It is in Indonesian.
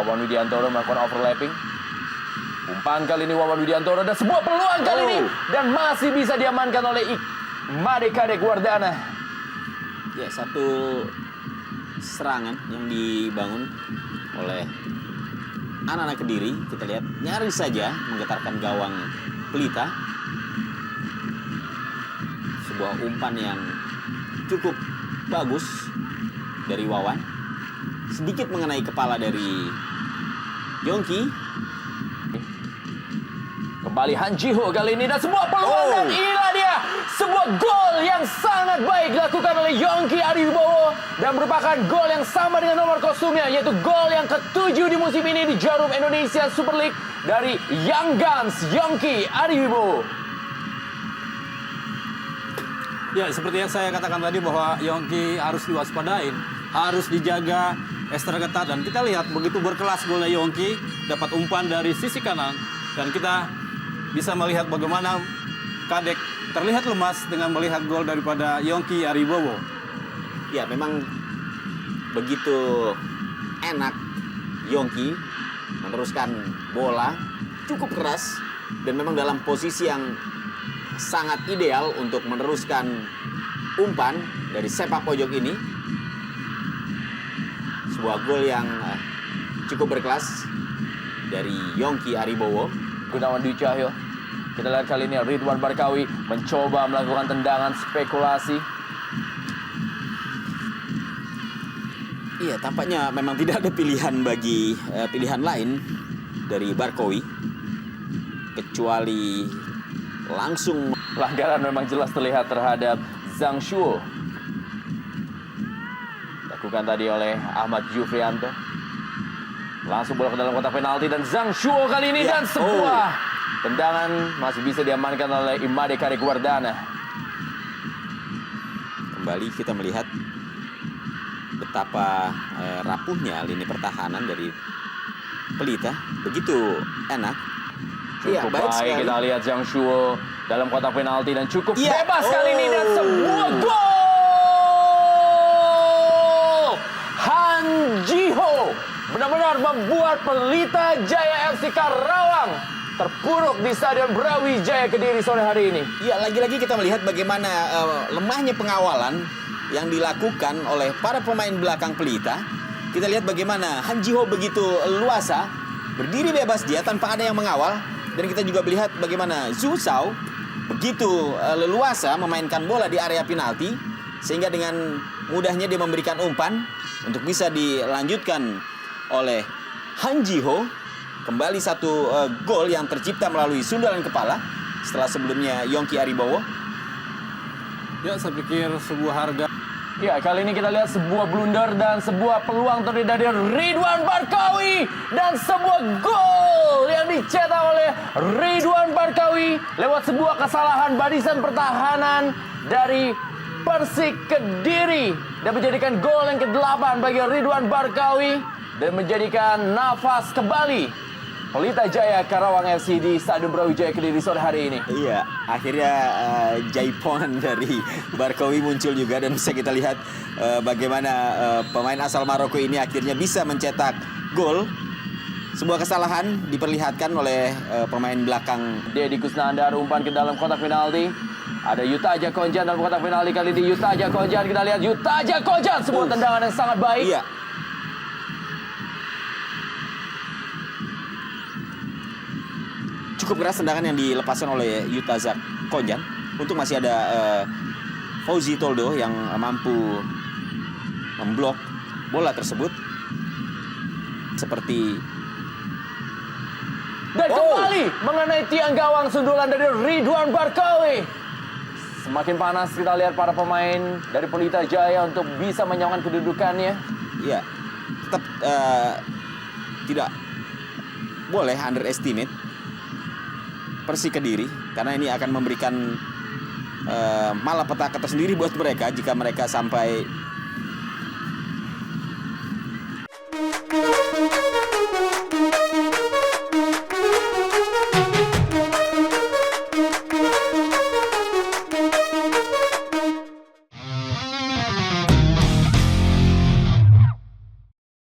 Wawan Widiantoro melakukan overlapping. Umpan kali ini Wawan Widiantoro dan sebuah peluang kali ini. Dan masih bisa diamankan oleh Imade Kadek Wardana. Ya, satu serangan yang dibangun oleh anak-anak Kediri. Kita lihat nyaris saja menggetarkan gawang Pelita. Sebuah umpan yang cukup bagus dari Wawan. Sedikit mengenai kepala dari Yongki. Kembali Han Ji-ho kali ini dan sebuah peluang dan inilah dia. Sebuah gol yang sangat baik dilakukan oleh Yongki Ariwibowo. Dan merupakan gol yang sama dengan nomor kostumnya. Yaitu gol yang ke-7 di musim ini di Jarum Indonesia Super League. Dari Young Guns Yongki Ariwibowo. Ya, seperti yang saya katakan tadi bahwa Yongki harus diwaspadain, harus dijaga ekstra ketat. Dan kita lihat begitu berkelas golnya Yongki, dapat umpan dari sisi kanan. Dan kita bisa melihat bagaimana Kadek terlihat lemas dengan melihat gol daripada Yongki Ariwibowo. Ya, memang begitu enak Yongki meneruskan bola cukup keras dan memang dalam posisi yang sangat ideal untuk meneruskan umpan dari sepak pojok ini. Sebuah gol yang cukup berkelas dari Yongki Ariwibowo. Gunawan Dwi Cahyo. Kita lihat kali ini Ridwan Barkawi mencoba melakukan tendangan spekulasi. Iya, tampaknya memang tidak ada pilihan bagi pilihan lain dari Barkawi kecuali langsung. Pelanggaran memang jelas terlihat terhadap Zhang Shuo. Lakukan tadi oleh Ahmad Jufrianto. Langsung bola ke dalam kotak penalti dan Zhang Shuo kali ini dan sebuah tendangan masih bisa diamankan oleh Imade Kadek Wardana. Kembali kita melihat betapa rapuhnya lini pertahanan dari Pelita. Begitu enak. Cukup baik baik sekali. kita lihat Zhang Shuo dalam kotak penalti dan cukup bebas kali ini dan sebuah gol. Han Ji-ho benar-benar membuat Pelita Jaya FC Karawang terpuruk di Stadion Brawijaya Kediri sore hari ini. Ya, lagi-lagi kita melihat bagaimana lemahnya pengawalan yang dilakukan oleh para pemain belakang Pelita. Kita lihat bagaimana Han Ji-ho begitu luasa, berdiri bebas dia tanpa ada yang mengawal. Dan kita juga melihat bagaimana Zhu Shao begitu leluasa memainkan bola di area penalti. Sehingga dengan mudahnya dia memberikan umpan untuk bisa dilanjutkan oleh Han Ji-ho. Kembali satu gol yang tercipta melalui sundulan kepala setelah sebelumnya Yongki Ariwibowo. Ya, saya pikir sebuah harga. Ya, kali ini kita lihat sebuah blunder dan sebuah peluang terdiri dari Ridwan Barkawi. Dan sebuah gol yang dicetak oleh Ridwan Barkawi lewat sebuah kesalahan barisan pertahanan dari Persik Kediri. Dan menjadikan gol yang ke-8 bagi Ridwan Barkawi. Dan menjadikan nafas kembali Pelita Jaya Karawang FC di Stadion Brawijaya Kediri sore hari ini. Iya, akhirnya jaipongan dari Barkawi muncul juga. Dan bisa kita lihat bagaimana pemain asal Maroko ini akhirnya bisa mencetak gol. Sebuah kesalahan diperlihatkan oleh pemain belakang. Deddy Kusnandar umpan ke dalam kotak penalti. Ada Yuta Aja Konjan dalam kotak penalti kali ini. Yuta Aja Konjan, kita lihat Yuta Aja Konjan. Sebuah tendangan yang sangat baik. Iya. Cukup keras tendangan yang dilepaskan oleh Yuta Aja Konjan. Untung masih ada Fauzi Toldo yang mampu memblok bola tersebut. Seperti dan kembali mengenai tiang gawang sundulan dari Ridwan Barkawi. Semakin panas kita lihat para pemain dari Pelita Jaya untuk bisa menyamakan kedudukannya. ya, tetap tidak boleh underestimate Persik Kediri, karena ini akan memberikan malapetaka tersendiri buat mereka jika mereka sampai